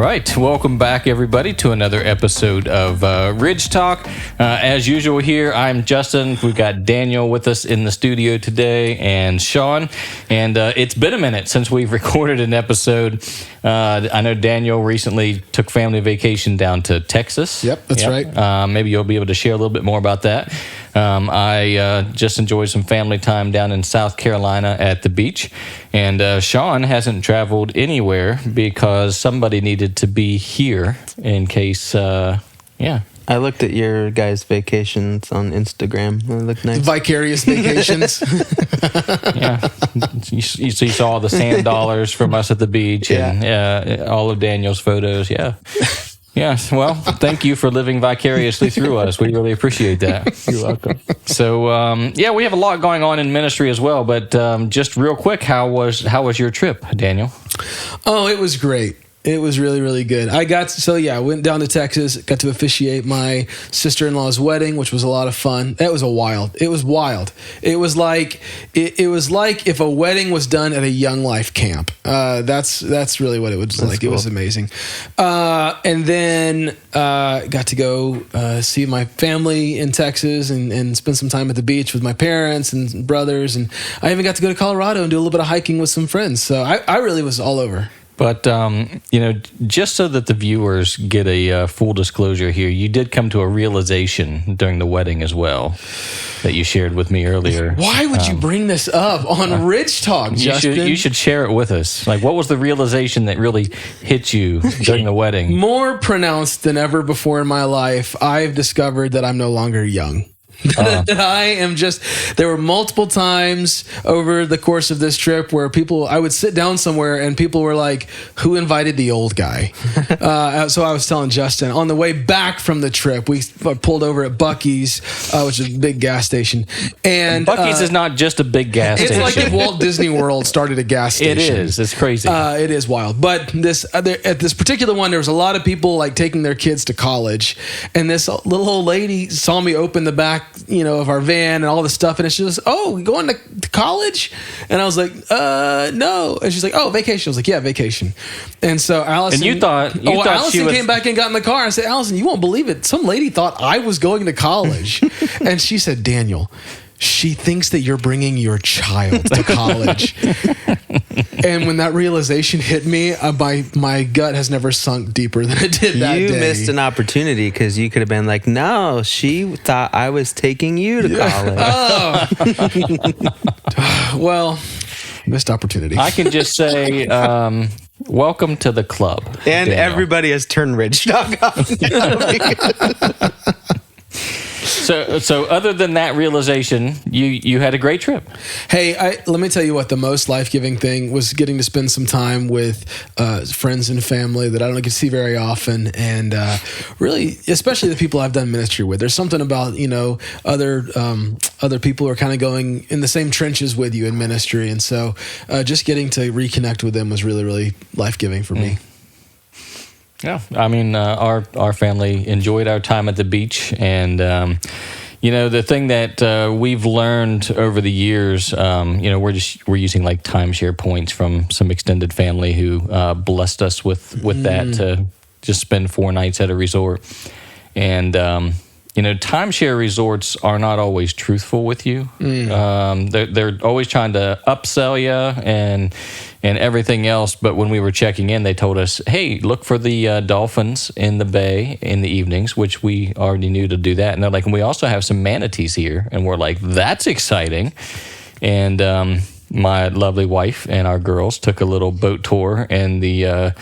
right. Welcome back, everybody, to another episode of Ridge Talk. As usual here, I'm Justin. We've got Daniel with us in the studio today and Sean. And it's been a minute since we've recorded an episode. I know Daniel recently took family vacation down to Texas. Yep, that's right. Maybe you'll be able to share a little bit more about that. I just enjoyed some family time down in South Carolina at the beach. And Sean hasn't traveled anywhere because somebody needed to be here in case, I looked at your guys' vacations on Instagram. They look nice. Vicarious vacations. Yeah. You saw the sand dollars from us at the beach and all of Daniel's photos. Yeah. Yes, well, thank you for living vicariously through us. We really appreciate that. You're welcome. So, we have a lot going on in ministry as well. But just real quick, how was your trip, Daniel? Oh, it was great. It was really, really good. I went down to Texas, got to officiate my sister-in-law's wedding, which was a lot of fun. It was wild. It was like if a wedding was done at a Young Life camp. That's really what it was like. Cool. It was amazing. And then got to go see my family in Texas and spend some time at the beach with my parents and brothers. And I even got to go to Colorado and do a little bit of hiking with some friends. So I really was all over. But, just so that the viewers get a full disclosure here, you did come to a realization during the wedding as well that you shared with me earlier. Why would you bring this up on Ridge Talk, Justin? You should share it with us. Like, what was the realization that really hit you during the wedding? More pronounced than ever before in my life, I've discovered that I'm no longer young. That I am there were multiple times over the course of this trip where I would sit down somewhere and people were like, who invited the old guy? So I was telling Justin, on the way back from the trip, we pulled over at Buc-ee's, which is a big gas station. And Buc-ee's is not just a big gas station. It's like if Walt Disney World started a gas station. It is. It's crazy. It is wild. But at this particular one, there was a lot of people like taking their kids to college. And this little old lady saw me open the back of our van and all the stuff, and she was, oh, going to college? And I was like, no. And she's like, oh, vacation. I was like, yeah, vacation. And so Allison, and you thought Allison came back and got in the car. I said, Allison, you won't believe it. Some lady thought I was going to college. And she said, Daniel, she thinks that you're bringing your child to college. And when that realization hit me, my gut has never sunk deeper than it did that day. You missed an opportunity because you could have been like, no, she thought I was taking you to college. Well, missed opportunity. I can just say, welcome to the club. And Daniel. Everybody has turned Ridge Talk off. So other than that realization, you had a great trip. Hey, let me tell you what the most life-giving thing was, getting to spend some time with friends and family that I don't get to see very often, and really, especially the people I've done ministry with. There's something about other people who are kind of going in the same trenches with you in ministry, and so just getting to reconnect with them was really, really life-giving for me. Yeah, I mean, our family enjoyed our time at the beach, and the thing that we've learned over the years, we're using like timeshare points from some extended family who blessed us with that to just spend 4 nights at a resort, and timeshare resorts are not always truthful with you. They're always trying to upsell you and everything else. But when we were checking in, they told us, hey, look for the dolphins in the bay in the evenings, which we already knew to do that. And they're like, and we also have some manatees here. And we're like, that's exciting. And my lovely wife and our girls took a little boat tour, and the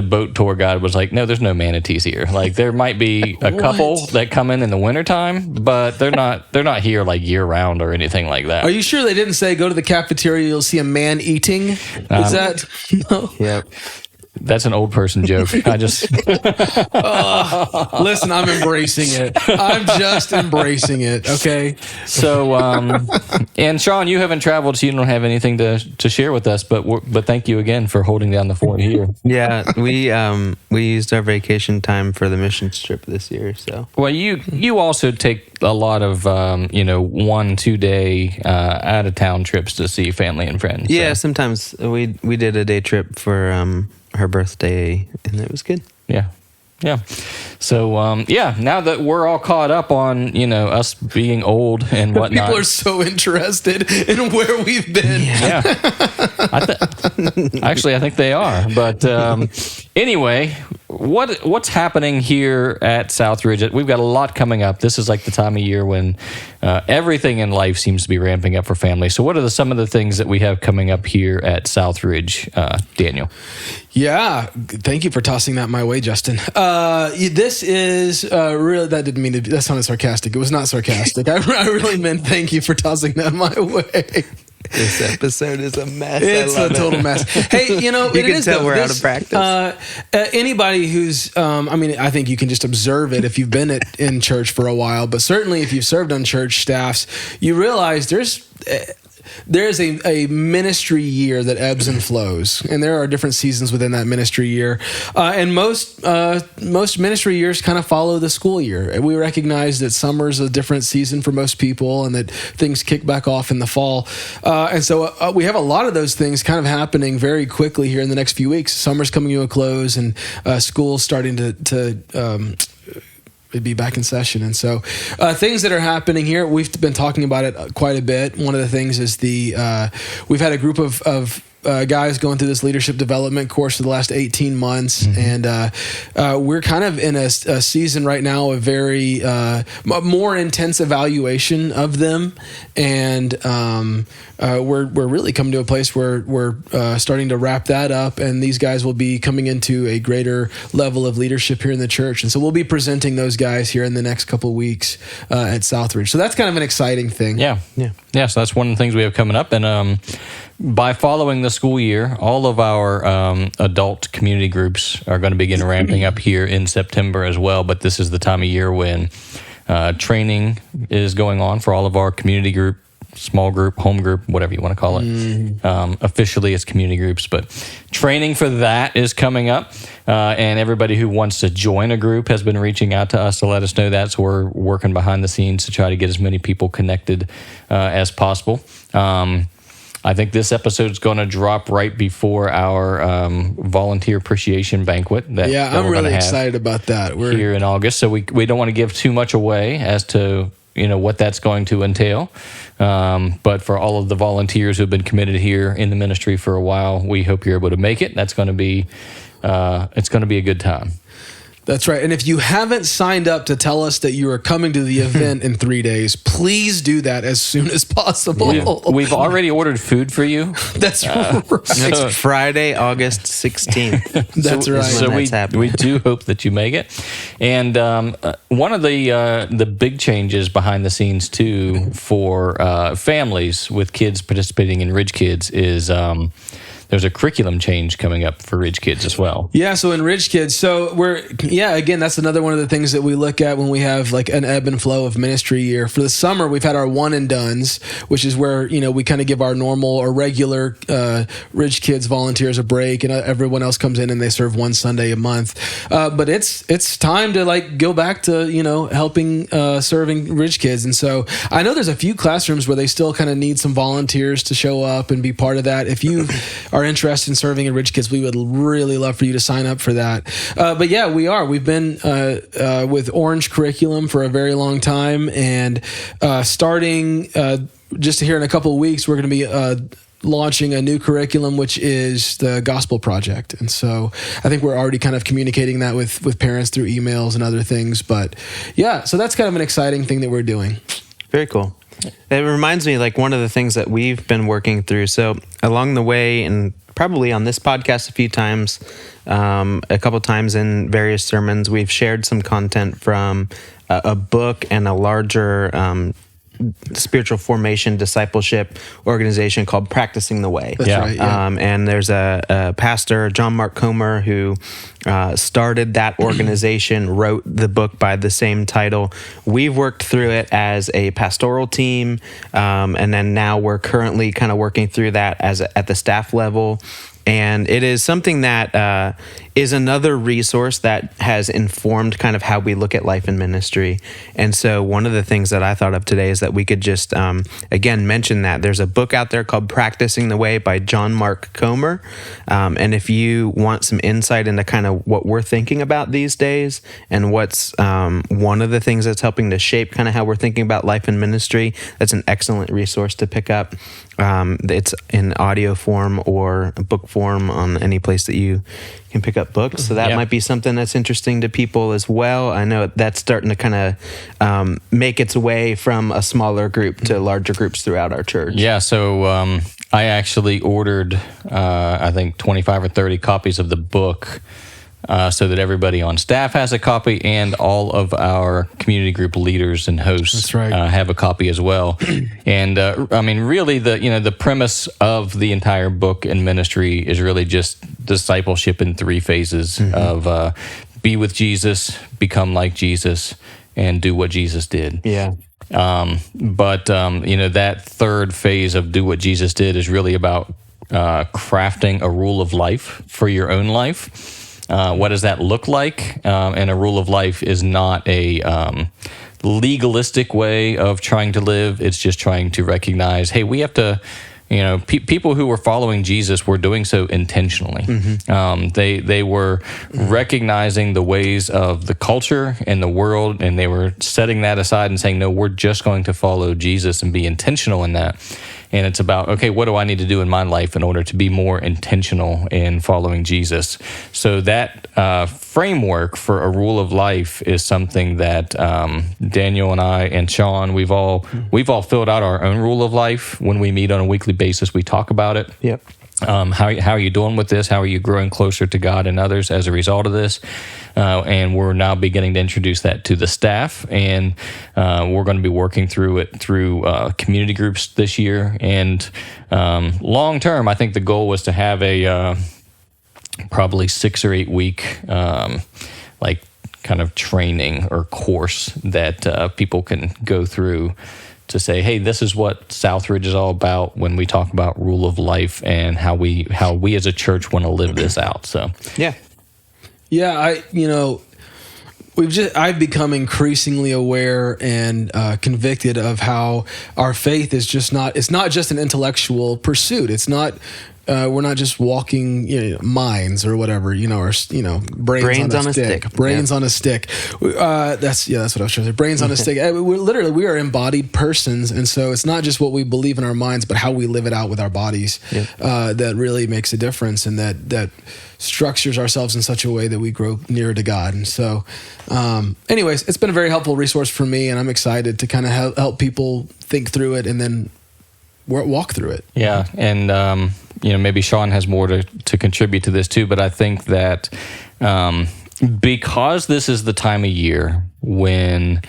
boat tour guide was like, no, there's no manatees here. Like, there might be a couple that come in the wintertime, but they're not here like year round or anything like that. Are you sure they didn't say go to the cafeteria, you'll see a man eating? Is that? No. Yep. That's an old person joke. I just listen. I'm embracing it. I'm just embracing it. Okay. So, and Sean, you haven't traveled, so you don't have anything to share with us. But thank you again for holding down the fort here. Yeah, we used our vacation time for the missions trip this year. So, well, you also take a lot of 1-2 day out of town trips to see family and friends. Yeah, sometimes we did a day trip for her birthday, and it was good. Yeah. Yeah. So, now that we're all caught up on, us being old and whatnot. People are so interested in where we've been. Yeah. Actually, I think they are. But anyway, what's happening here at Southridge? We've got a lot coming up. This is like the time of year when everything in life seems to be ramping up for families. So what are some of the things that we have coming up here at Southridge, Daniel? Yeah, thank you for tossing that my way, Justin. This is really, that didn't mean to, that sounded sarcastic. It was not sarcastic. I really meant thank you for tossing that my way. This episode is a mess. It's a total mess. Hey, you can tell we're out of practice. Anybody who's, I think you can just observe it if you've been in church for a while, but certainly if you've served on church staffs, you realize there's a ministry year that ebbs and flows, and there are different seasons within that ministry year. And most ministry years kind of follow the school year. We recognize that summer's a different season for most people, and that things kick back off in the fall. And so we have a lot of those things kind of happening very quickly here in the next few weeks. Summer's coming to a close, and school's starting to be back in session. And so things that are happening here, we've been talking about it quite a bit. One of the things is we've had a group of guys going through this leadership development course for the last 18 months. Mm-hmm. And we're kind of in a season right now of very more intense evaluation of them. And we're really coming to a place where we're starting to wrap that up, and these guys will be coming into a greater level of leadership here in the church. And so we'll be presenting those guys here in the next couple of weeks at Southridge. So that's kind of an exciting thing. Yeah. So that's one of the things we have coming up. And by following the school year, all of our adult community groups are going to begin ramping up here in September as well. But this is the time of year when training is going on for all of our community group, small group, home group, whatever you want to call it. Officially, it's community groups, but training for that is coming up. And everybody who wants to join a group has been reaching out to us to let us know that. So we're working behind the scenes to try to get as many people connected as possible. I think this episode is going to drop right before our volunteer appreciation banquet. I'm really excited about that. We're here in August, so we don't want to give too much away as to what that's going to entail. But for all of the volunteers who have been committed here in the ministry for a while, we hope you're able to make it. That's going to be it's going to be a good time. That's right. And if you haven't signed up to tell us that you are coming to the event in 3 days, please do that as soon as possible. We've already ordered food for you. That's right. It's Friday, August 16th. That's right. So we do hope that you make it. And one of the big changes behind the scenes, too, for families with kids participating in Ridge Kids is there's a curriculum change coming up for Ridge Kids as well. Yeah, so in Ridge Kids, again, that's another one of the things that we look at when we have like an ebb and flow of ministry year. For the summer, we've had our one and dones, which is where, we kind of give our normal or regular Ridge Kids volunteers a break, and everyone else comes in and they serve one Sunday a month. But it's time to go back to, helping serving Ridge Kids. And so I know there's a few classrooms where they still kind of need some volunteers to show up and be part of that. If you are interested in serving in Ridge Kids, we would really love for you to sign up for that. But yeah, we are. We've been with Orange Curriculum for a very long time, and starting just here in a couple of weeks, we're going to be launching a new curriculum, which is the Gospel Project. And so I think we're already kind of communicating that with parents through emails and other things. But yeah, so that's kind of an exciting thing that we're doing. Very cool. It reminds me, one of the things that we've been working through. So along the way, and probably on this podcast a few times, a couple times in various sermons, we've shared some content from a book and a larger spiritual formation discipleship organization called Practicing the Way. That's right. Yeah. And there's a pastor, John Mark Comer, who started that organization, wrote the book by the same title. We've worked through it as a pastoral team, and then now we're currently kind of working through that at the staff level. And it is something that is another resource that has informed kind of how we look at life and ministry. And so one of the things that I thought of today is that we could just, again, mention that there's a book out there called Practicing the Way by John Mark Comer. And if you want some insight into kind of what we're thinking about these days and what's one of the things that's helping to shape kind of how we're thinking about life and ministry, that's an excellent resource to pick up. It's in audio form or book form on any place that you can pick up books. So that might be something that's interesting to people as well. I know that's starting to kind of make its way from a smaller group to larger groups throughout our church. Yeah, so I actually ordered, I think, 25 or 30 copies of the book so that everybody on staff has a copy and all of our community group leaders and hosts have a copy as well. And I mean, really, the premise of the entire book and ministry is really just discipleship in 3 phases of be with Jesus, become like Jesus, and do what Jesus did. Yeah. But that third phase of do what Jesus did is really about crafting a rule of life for your own life. What does that look like? And a rule of life is not a legalistic way of trying to live. It's just trying to recognize, hey, we have to, people who were following Jesus were doing so intentionally. They were recognizing the ways of the culture and the world, and they were setting that aside and saying, no, we're just going to follow Jesus and be intentional in that. And it's about, okay, what do I need to do in my life in order to be more intentional in following Jesus? So that framework for a rule of life is something that Daniel and I and Sean, we've all filled out our own rule of life. When we meet on a weekly basis, we talk about it. Yep. How are you doing with this? How are you growing closer to God and others as a result of this? And we're now beginning to introduce that to the staff, and we're going to be working through it through community groups this year. And long term, I think the goal was to have a probably 6 or 8 week kind of training or course that people can go through to say, hey, this is what Southridge is all about when we talk about rule of life and how we as a church want to live this out. So I've become increasingly aware and convicted of how our faith is it's not just an intellectual pursuit. It's not we're not just walking minds or whatever, or brains on a stick. Brains on a stick. That's what I was trying to say. Brains on a stick. We are embodied persons, and so it's not just what we believe in our minds, but how we live it out with our bodies that really makes a difference, and that structures ourselves in such a way that we grow nearer to God. And so, anyways, it's been a very helpful resource for me, and I'm excited to kind of help people think through it and then walk through it. Yeah, and maybe Sean has more to contribute to this too, but I think that because this is the time of year when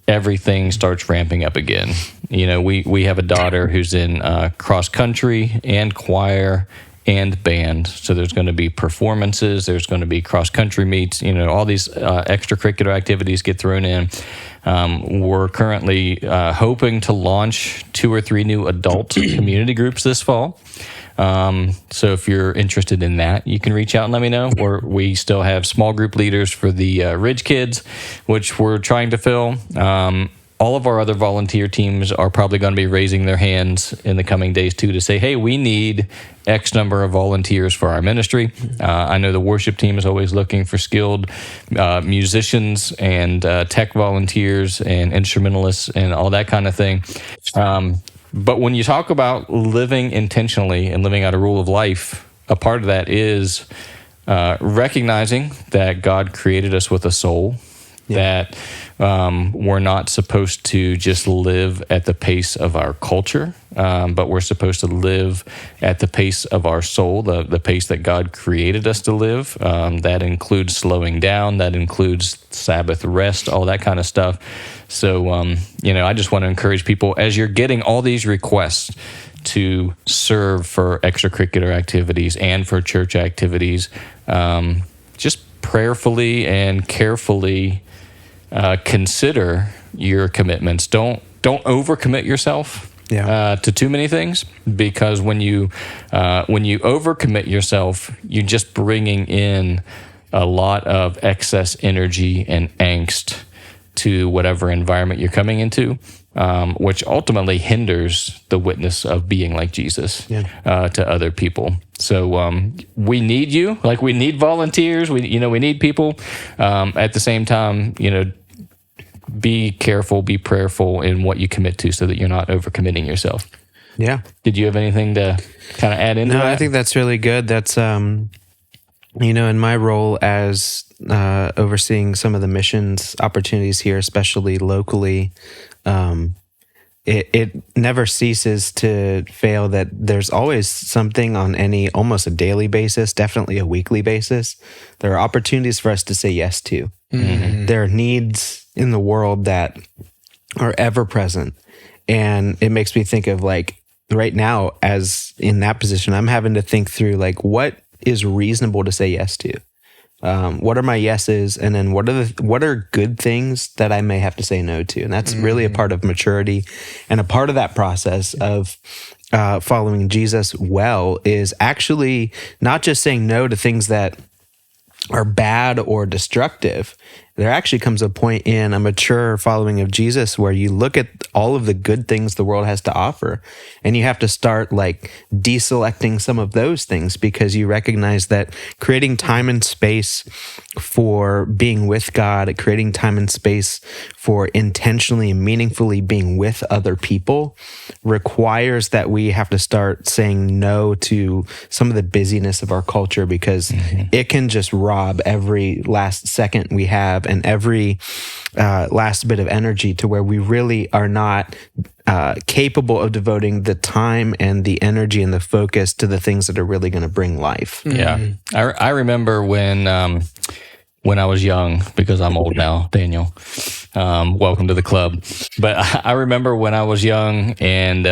everything starts ramping up again. We have a daughter who's in cross country and choir and band. So there's going to be performances, there's going to be cross country meets, all these extracurricular activities get thrown in. We're currently hoping to launch 2 or 3 new adult community groups this fall. So if you're interested in that, you can reach out and let me know. We still have small group leaders for the Ridge Kids, which we're trying to fill. All of our other volunteer teams are probably going to be raising their hands in the coming days too to say, hey, we need X number of volunteers for our ministry. I know the worship team is always looking for skilled musicians and tech volunteers and instrumentalists and all that kind of thing. But when you talk about living intentionally and living out a rule of life, a part of that is recognizing that God created us with a soul, that we're not supposed to just live at the pace of our culture, but we're supposed to live at the pace of our soul, the pace that God created us to live. That includes slowing down, that includes Sabbath rest, all that kind of stuff. So, I just want to encourage people, as you're getting all these requests to serve for extracurricular activities and for church activities, just prayerfully and carefully consider your commitments. Don't overcommit yourself. to too many things, because when you overcommit yourself, you're just bringing in a lot of excess energy and angst to whatever environment you're coming into, which ultimately hinders the witness of being like Jesus to other people. So we need you, like we need volunteers. We need people. At the same time, be careful, be prayerful in what you commit to, so that you're not overcommitting yourself. Yeah. Did you have anything to kind of add into that? No, I think that's really good. That's in my role as overseeing some of the missions opportunities here, especially locally, it never ceases to fail that there's always something on almost a daily basis, definitely a weekly basis. There are opportunities for us to say yes to. Mm-hmm. There are needs in the world that are ever present. And it makes me think of, like, right now, as in that position, I'm having to think through, like, what is reasonable to say yes to? What are my yeses? And then what are good things that I may have to say no to? And that's really a part of maturity. And a part of that process of following Jesus well is actually not just saying no to things that are bad or destructive. There actually comes a point in a mature following of Jesus where you look at all of the good things the world has to offer, and you have to start, like, deselecting some of those things, because you recognize that creating time and space for being with God, creating time and space for intentionally and meaningfully being with other people requires that we have to start saying no to some of the busyness of our culture, because it can just rob every last second we have and every last bit of energy, to where we really are not capable of devoting the time and the energy and the focus to the things that are really going to bring life. Yeah. I remember when I was young, because I'm old now, Daniel. Welcome to the club. But I remember when I was young and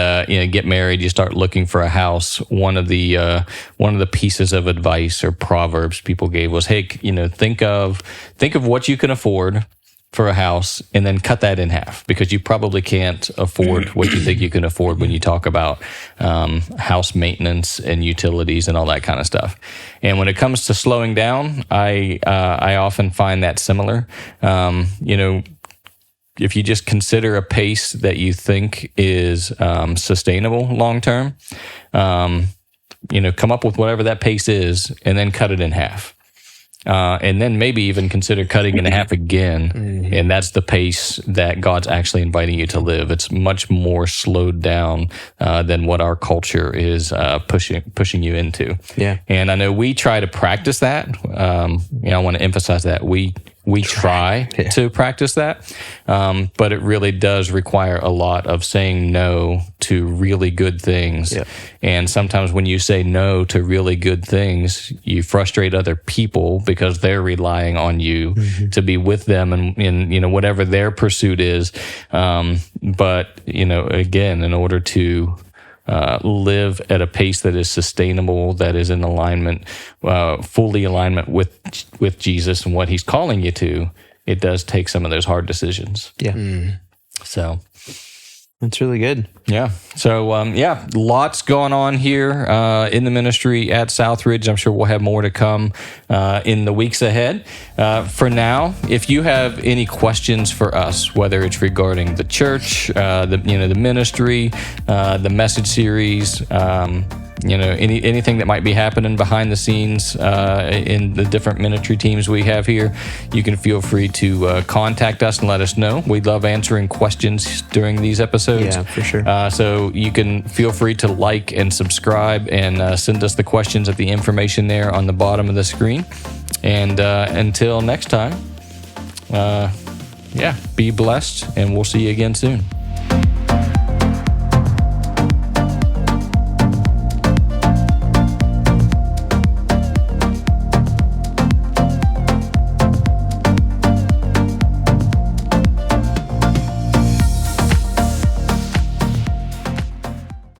get married, you start looking for a house. One of the pieces of advice or proverbs people gave was, hey, think of what you can afford for a house, and then cut that in half, because you probably can't afford what you think you can afford when you talk about house maintenance and utilities and all that kind of stuff. And when it comes to slowing down, I often find that similar. If you just consider a pace that you think is sustainable long term, come up with whatever that pace is, and then cut it in half. And then maybe even consider cutting in half again. And that's the pace that God's actually inviting you to live. It's much more slowed down than what our culture is pushing you into. Yeah. And I know we try to practice that. I want to emphasize that we try to practice that, but it really does require a lot of saying no to really good things. Yep. And sometimes when you say no to really good things, you frustrate other people, because they're relying on you to be with them in whatever their pursuit is. But again, in order to live at a pace that is sustainable, that is in alignment, fully alignment with Jesus and what He's calling you to, it does take some of those hard decisions. Yeah. So that's really good. Yeah. So, lots going on here in the ministry at Southridge. I'm sure we'll have more to come in the weeks ahead. For now, if you have any questions for us, whether it's regarding the church, the ministry, the message series, anything that might be happening behind the scenes in the different ministry teams we have here, you can feel free to contact us and let us know. We love answering questions during these episodes. Yeah, for sure. So you can feel free to like and subscribe and send us the questions at the information there on the bottom of the screen. And until next time, be blessed, and we'll see you again soon.